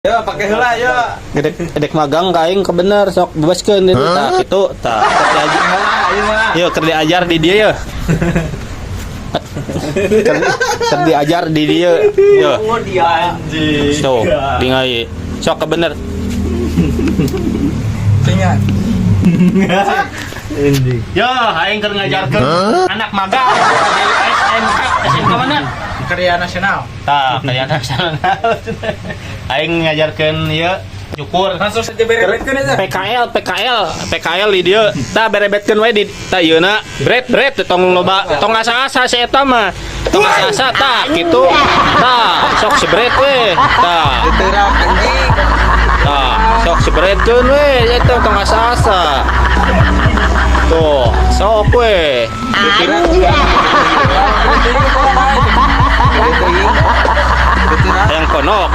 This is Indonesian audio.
Yo pakai heula yo. Gedek magang kaing kebener sok bebaskeun itu tah kitu tah. Yo keur diajar di dia yo. Keur diajar di dia yo. Oh dia anjing. Tuh, ningali sok kebener. Tinggal. Yo, aing keur ngajarkeun anak magang di SMK mana? Karya nasional. Tah, karya nasional. Aing ngajarkeun ieu cukur. Langsung saja berebetkeun eta. PKL di dieu. Tah berebetkeun we di tah ieuna. Bret tong loba tong asa-asa si eta mah. Tong asa-asa tah kitu. Tah, sok sebret we. Tah. Diterap anjing. Tah, sok sebretkeun we eta tong asa-asa. Tuh, sok we. Yang konok.